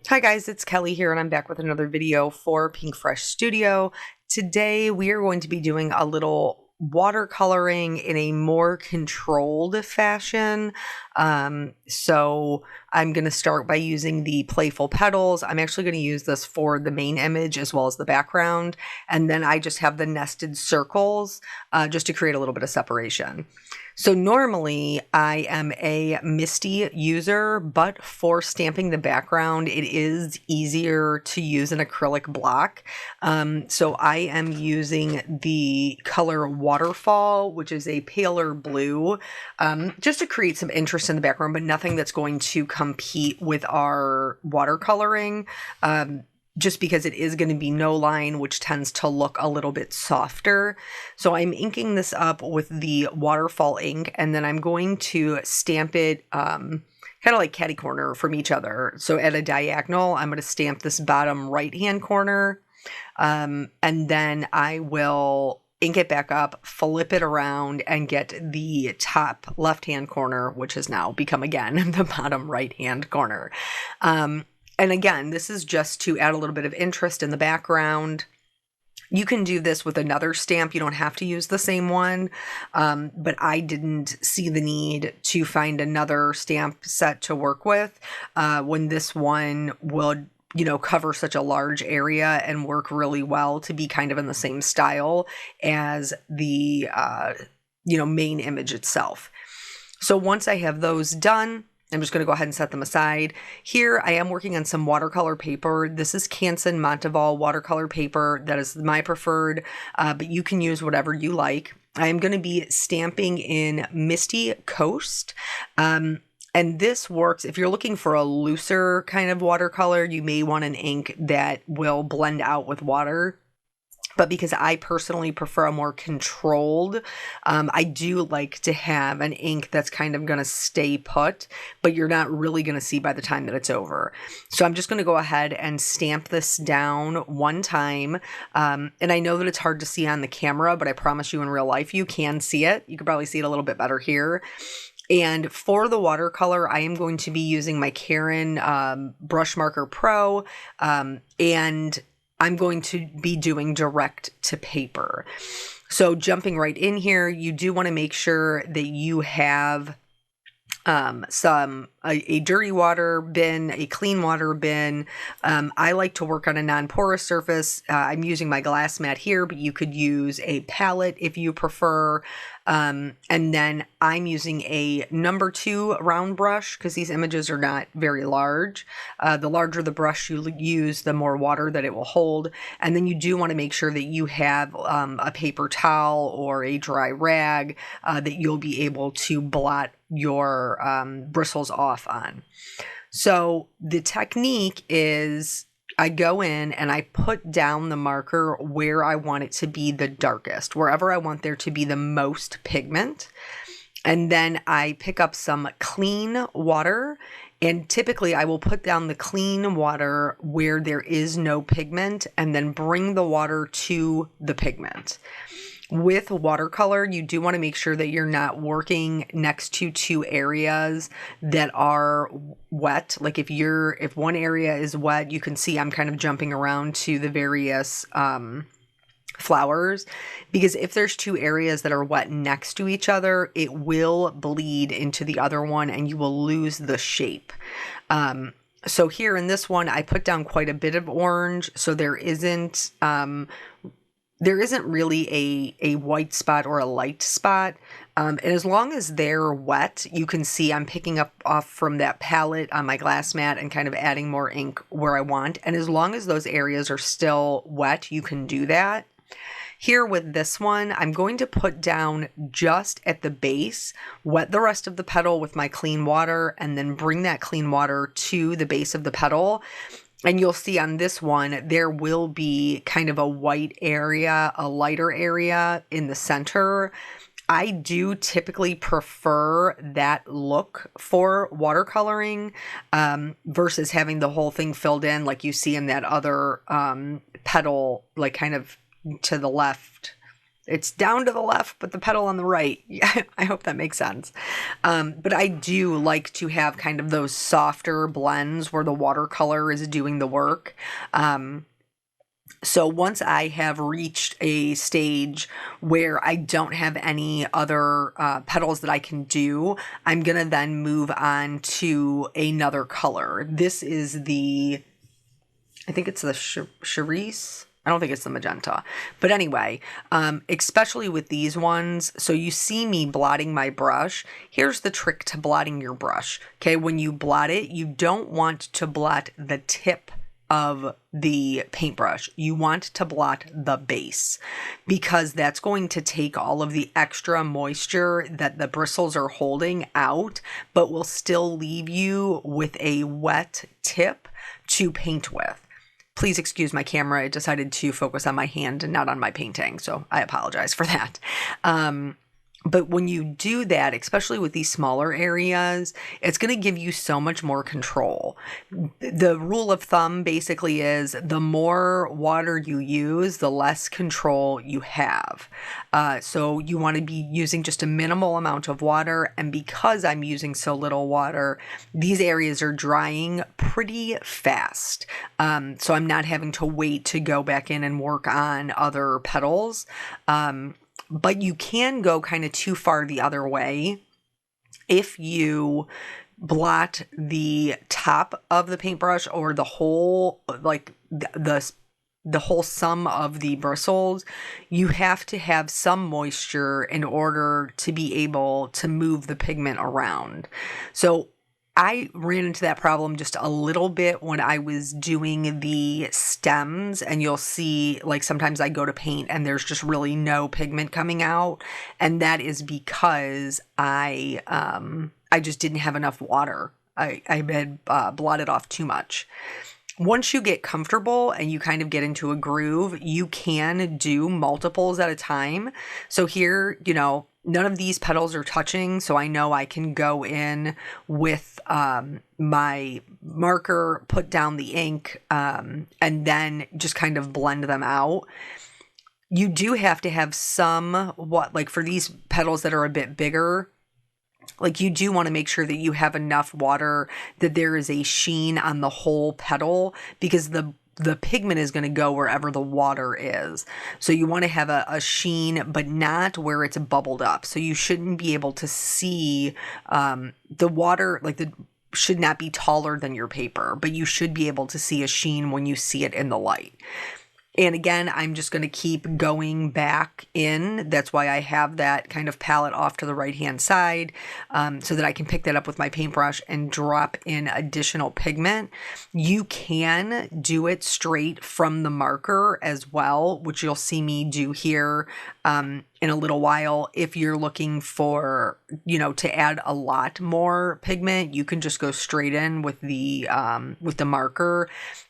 Hi guys, it's Kelly here and I'm back with another video for Pink Fresh Studio. Today we are going to be doing a little watercoloring in a more controlled fashion. So I'm going to start by using the Playful Petals. I'm actually going to use this for the main image as well as the background. And then I just have the nested circles just to create a little bit of separation. So normally I am a Misty user, but for stamping the background, it is easier to use an acrylic block. So I am using the color Waterfall, which is a paler blue, just to create some interest in the background, but nothing that's going to compete with our watercoloring. Just because it is going to be no line, which tends to look a little bit softer. So I'm inking this up with the Waterfall ink, and then I'm going to stamp it kind of like catty corner from each other. So at a diagonal, I'm going to stamp this bottom right-hand corner, and then I will ink it back up, flip it around, and get the top left-hand corner, which has now become, again, the bottom right-hand corner. And again, this is just to add a little bit of interest in the background. You can do this with another stamp. You don't have to use the same one, but I didn't see the need to find another stamp set to work with when this one would, cover such a large area and work really well to be kind of in the same style as the, main image itself. So once I have those done, I'm just going to go ahead and set them aside. Here, I am working on some watercolor paper. This is Canson Monteval watercolor paper. That is my preferred, but you can use whatever you like. I am going to be stamping in Misty Coast. And this works, if you're looking for a looser kind of watercolor, you may want an ink that will blend out with water. But because I personally prefer a more controlled, I do like to have an ink that's kind of going to stay put, but you're not really going to see by the time that it's over. So I'm just going to go ahead and stamp this down one time. And I know that it's hard to see on the camera, but I promise you in real life, you can see it. You can probably see it a little bit better here. And for the watercolor, I am going to be using my Caran Brush Marker Pro, and I'm going to be doing direct to paper. So jumping right in here, you do want to make sure that you have a dirty water bin, a clean water bin. I like to work on a non-porous surface. I'm using my glass mat here, but you could use a palette if you prefer. And then I'm using a number 2 round brush because these images are not very large. The larger the brush you use, the more water that it will hold. And then you do want to make sure that you have a paper towel or a dry rag that you'll be able to blot your bristles off on. So the technique is I go in and I put down the marker where I want it to be the darkest, wherever I want there to be the most pigment. And then I pick up some clean water, and typically I will put down the clean water where there is no pigment and then bring the water to the pigment. With watercolor, you do want to make sure that you're not working next to 2 areas that are wet. Like if one area is wet, you can see I'm kind of jumping around to the various flowers, because if there's 2 areas that are wet next to each other, it will bleed into the other one and you will lose the shape. So here in this one, I put down quite a bit of orange, so there isn't really a white spot or a light spot. And as long as they're wet, you can see I'm picking up off from that palette on my glass mat and kind of adding more ink where I want. And as long as those areas are still wet, you can do that. Here with this one, I'm going to put down just at the base, wet the rest of the petal with my clean water, and then bring that clean water to the base of the petal. And you'll see on this one, there will be kind of a white area, a lighter area in the center. I do typically prefer that look for watercoloring versus having the whole thing filled in like you see in that other petal, like kind of to the left It's down to the left, but the petal on the right. Yeah, I hope that makes sense. But I do like to have kind of those softer blends where the watercolor is doing the work. So once I have reached a stage where I don't have any other petals that I can do, I'm going to then move on to another color. This is I think it's the Charisse. I don't think it's the magenta. But anyway, especially with these ones, so you see me blotting my brush. Here's the trick to blotting your brush. Okay, when you blot it, you don't want to blot the tip of the paintbrush. You want to blot the base, because that's going to take all of the extra moisture that the bristles are holding out, but will still leave you with a wet tip to paint with. Please excuse my camera. It decided to focus on my hand and not on my painting, so I apologize for that. But when you do that, especially with these smaller areas, it's going to give you so much more control. The rule of thumb basically is the more water you use, the less control you have. So you want to be using just a minimal amount of water. And because I'm using so little water, these areas are drying pretty fast. So I'm not having to wait to go back in and work on other petals. But you can go kind of too far the other way if you blot the top of the paintbrush or the whole, like the whole sum of the bristles. You have to have some moisture in order to be able to move the pigment around. So I ran into that problem just a little bit when I was doing the stems, and you'll see, like, sometimes I go to paint and there's just really no pigment coming out, and that is because I just didn't have enough water. I had blotted off too much. Once you get comfortable and you kind of get into a groove, you can do multiples at a time. So here, none of these petals are touching, so I know I can go in with my marker, put down the ink, and then just kind of blend them out. You do have to have like for these petals that are a bit bigger, like you do want to make sure that you have enough water, that there is a sheen on the whole petal, because the pigment is going to go wherever the water is. So you want to have a sheen, but not where it's bubbled up. So you shouldn't be able to see the water, should not be taller than your paper, but you should be able to see a sheen when you see it in the light. And again, I'm just going to keep going back in. That's why I have that kind of palette off to the right-hand side, so that I can pick that up with my paintbrush and drop in additional pigment. You can do it straight from the marker as well, which you'll see me do here in a little while. If you're looking for, to add a lot more pigment, you can just go straight in with the marker,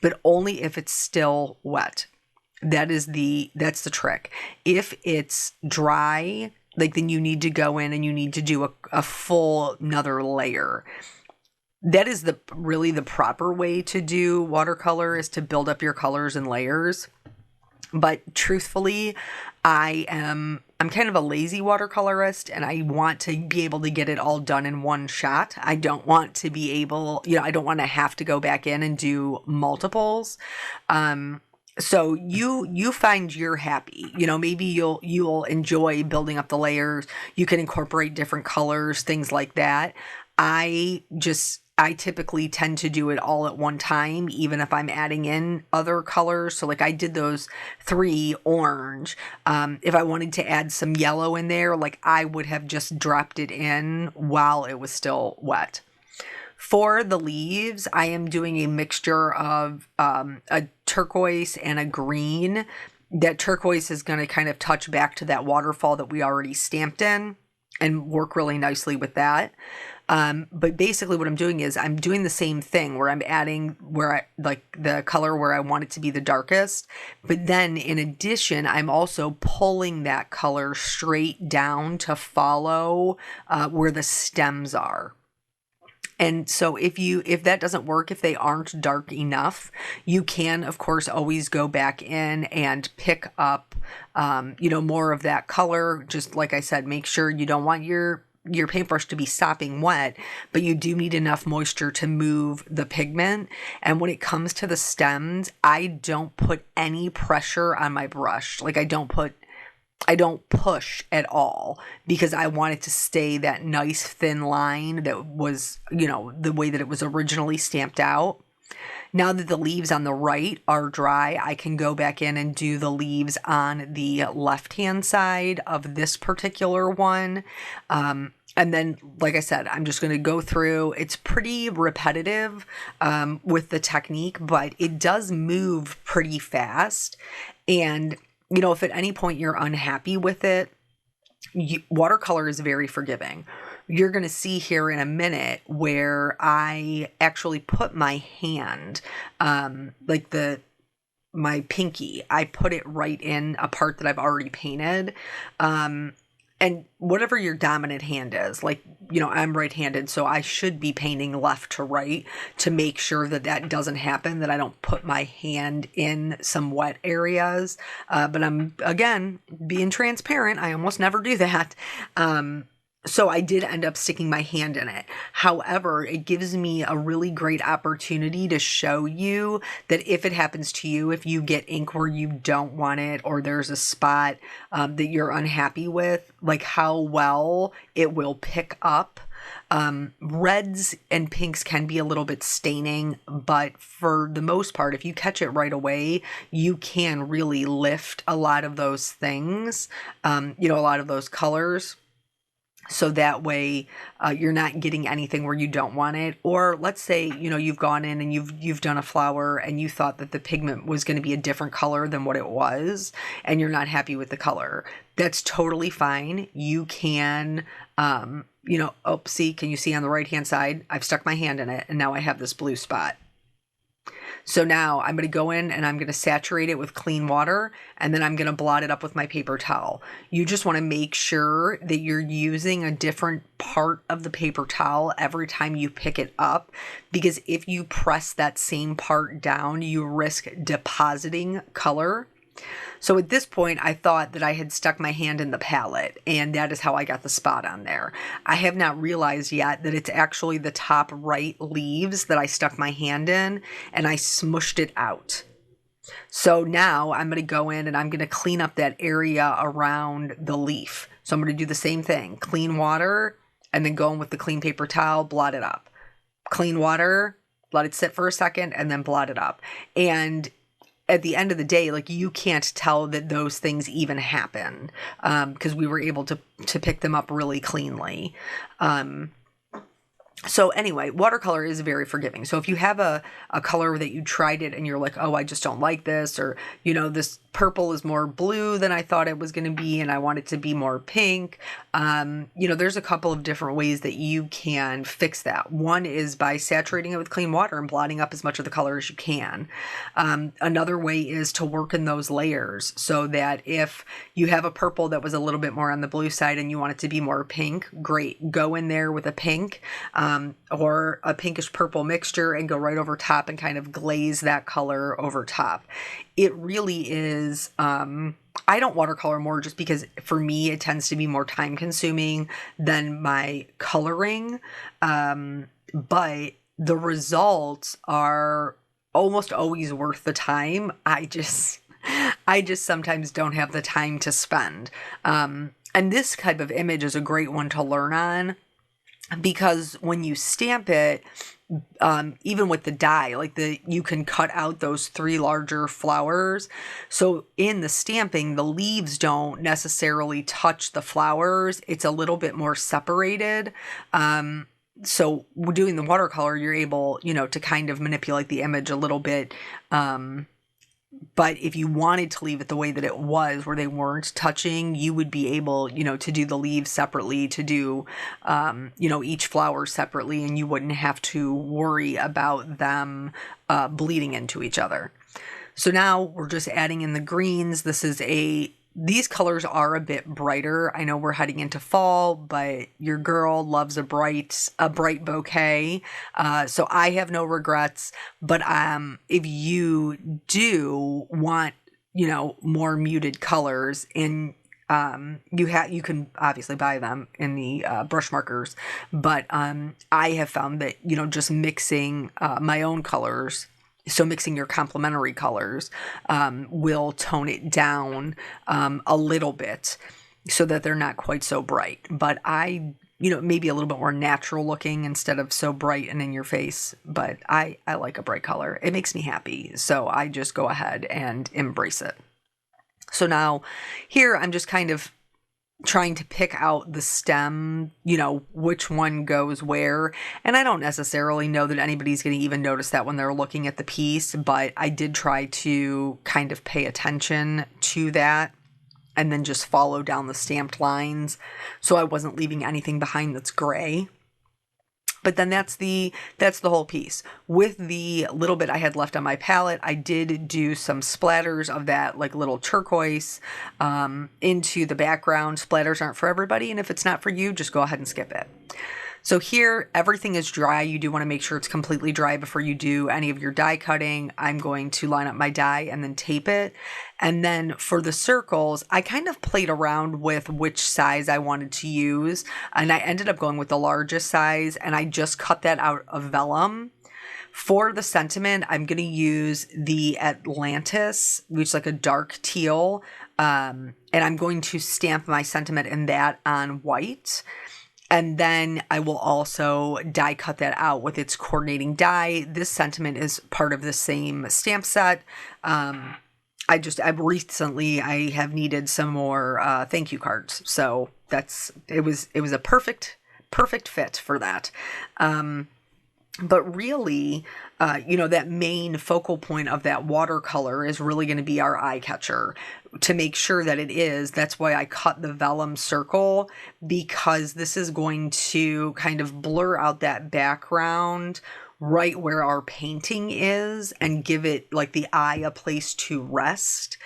but only if it's still wet. That's the trick. If it's dry, then you need to go in and you need to do a full another layer. That is really the proper way to do watercolor, is to build up your colors in layers. But truthfully, I'm kind of a lazy watercolorist, and I want to be able to get it all done in one shot. I don't want to be able, I don't want to have to go back in and do multiples. So you find you're happy, maybe you'll enjoy building up the layers. You can incorporate different colors, things like that. I typically tend to do it all at one time, even if I'm adding in other colors. So I did those 3 orange. If I wanted to add some yellow in there, I would have just dropped it in while it was still wet. For the leaves, I am doing a mixture of a turquoise and a green. That turquoise is going to kind of touch back to that waterfall that we already stamped in and work really nicely with that. But basically what I'm doing is I'm doing the same thing where I'm adding the color where I want it to be the darkest. But then in addition, I'm also pulling that color straight down to follow where the stems are. And so if that doesn't work, if they aren't dark enough, you can, of course, always go back in and pick up, more of that color. Just like I said, make sure you don't want your paintbrush to be sopping wet, but you do need enough moisture to move the pigment. And when it comes to the stems, I don't put any pressure on my brush. Like I don't push at all, because I want it to stay that nice thin line that was, the way that it was originally stamped out. Now that the leaves on the right are dry, I can go back in and do the leaves on the left-hand side of this particular one. And then, like I said, I'm just going to go through. It's pretty repetitive with the technique, but it does move pretty fast. And, if at any point you're unhappy with it, watercolor is very forgiving. You're going to see here in a minute where I actually put my hand, my pinky, I put it right in a part that I've already painted. And whatever your dominant hand is, I'm right-handed, so I should be painting left to right to make sure that that doesn't happen, that I don't put my hand in some wet areas. But I'm, again, being transparent. I almost never do that. So I did end up sticking my hand in it. However, it gives me a really great opportunity to show you that if it happens to you, if you get ink where you don't want it, or there's a spot that you're unhappy with, like how well it will pick up. Reds and pinks can be a little bit staining, but for the most part, if you catch it right away, you can really lift a lot of those things, a lot of those colors. So that way you're not getting anything where you don't want it. Or let's say, you've gone in and you've done a flower and you thought that the pigment was going to be a different color than what it was, and you're not happy with the color. That's totally fine. You can, see, can you see on the right-hand side? I've stuck my hand in it and now I have this blue spot. So now I'm going to go in and I'm going to saturate it with clean water, and then I'm going to blot it up with my paper towel. You just want to make sure that you're using a different part of the paper towel every time you pick it up, because if you press that same part down, you risk depositing color. So at this point, I thought that I had stuck my hand in the palette, and that is how I got the spot on there. I have not realized yet that it's actually the top right leaves that I stuck my hand in, and I smushed it out. So now I'm going to go in and I'm going to clean up that area around the leaf. So I'm going to do the same thing, clean water, and then go in with the clean paper towel, blot it up. Clean water, let it sit for a second, and then blot it up. And at the end of the day, you can't tell that those things even happen, because we were able to pick them up really cleanly. So anyway, watercolor is very forgiving. So if you have a color that you tried it and you're like, oh, I just don't like this, or, this purple is more blue than I thought it was going to be, and I want it to be more pink. There's a couple of different ways that you can fix that. One is by saturating it with clean water and blotting up as much of the color as you can. Another way is to work in those layers, so that if you have a purple that was a little bit more on the blue side and you want it to be more pink, great. Go in there with a pink, or a pinkish purple mixture, and go right over top and kind of glaze that color over top. It really is, I don't watercolor more just because for me it tends to be more time consuming than my coloring, but the results are almost always worth the time. I just sometimes don't have the time to spend. And this type of image is a great one to learn on, because when you stamp it, even with the die, you can cut out those 3 larger flowers. So in the stamping, the leaves don't necessarily touch the flowers. It's a little bit more separated. So doing the watercolor, you're able, to kind of manipulate the image a little bit. But if you wanted to leave it the way that it was, where they weren't touching, you would be able, to do the leaves separately, to do, each flower separately, and you wouldn't have to worry about them bleeding into each other. So now we're just adding in the greens. This is a These colors are a bit brighter. I know we're heading into fall, but your girl loves a bright bouquet. So I have no regrets. But if you do want, more muted colors, and you can obviously buy them in the brush markers, but I have found that just mixing my own colors. So mixing your complementary colors will tone it down a little bit so that they're not quite so bright. But maybe a little bit more natural looking instead of so bright and in your face. But I like a bright color. It makes me happy. So I just go ahead and embrace it. So now here I'm just kind of trying to pick out the stem, which one goes where. And I don't necessarily know that anybody's going to even notice that when they're looking at the piece, but I did try to kind of pay attention to that and then just follow down the stamped lines so I wasn't leaving anything behind that's gray. But then that's the whole piece. With the little bit I had left on my palette, I did do some splatters of that like little turquoise into the background. Splatters aren't for everybody, and if it's not for you, just go ahead and skip it. So here, everything is dry. You do want to make sure it's completely dry before you do any of your die cutting. I'm going to line up my die and then tape it. And then for the circles, I kind of played around with which size I wanted to use. And I ended up going with the largest size, and I just cut that out of vellum. For the sentiment, I'm going to use the Atlantis, which is like a dark teal. And I'm going to stamp my sentiment in that on white. And then I will also die cut that out with its coordinating die. This sentiment is part of the same stamp set. I have needed some more thank you cards. So it was a perfect fit for that. But really, that main focal point of that watercolor is really going to be our eye catcher. To make sure that it is, that's why I cut the vellum circle, because this is going to kind of blur out that background right where our painting is and give it like the eye a place to rest.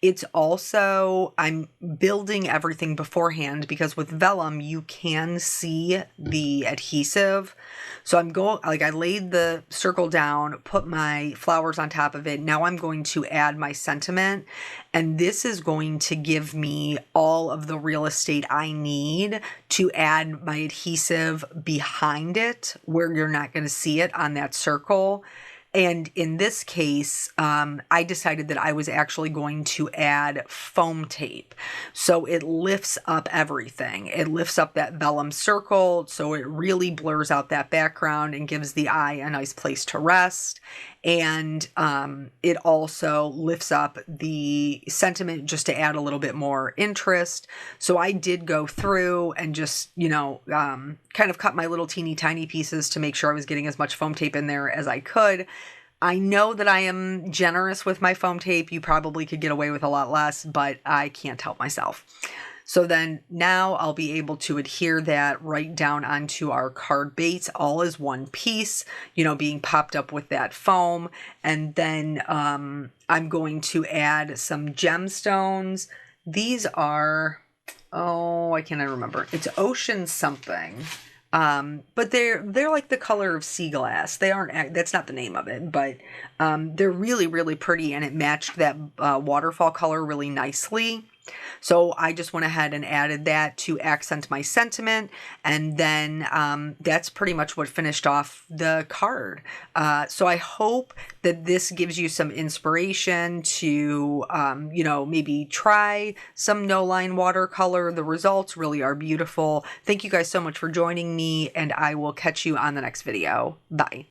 It's also, I'm building everything beforehand because with vellum, you can see the adhesive. So I laid the circle down, put my flowers on top of it. Now I'm going to add my sentiment, and this is going to give me all of the real estate I need to add my adhesive behind it where you're not going to see it on that circle. And in this case, I decided that I was actually going to add foam tape. So it lifts up everything. It lifts up that vellum circle, so it really blurs out that background and gives the eye a nice place to rest. And it also lifts up the sentiment just to add a little bit more interest. So I did go through and just, kind of cut my little teeny tiny pieces to make sure I was getting as much foam tape in there as I could. I know that I am generous with my foam tape. You probably could get away with a lot less, but I can't help myself. So then now I'll be able to adhere that right down onto our card base all as one piece, being popped up with that foam. And then I'm going to add some gemstones. These are, I cannot remember. It's ocean something. But they're like the color of sea glass. That's not the name of it, but they're really, really pretty, and it matched that waterfall color really nicely. So I just went ahead and added that to accent my sentiment, and then that's pretty much what finished off the card. So I hope that this gives you some inspiration to, maybe try some no-line watercolor. The results really are beautiful. Thank you guys so much for joining me, and I will catch you on the next video. Bye.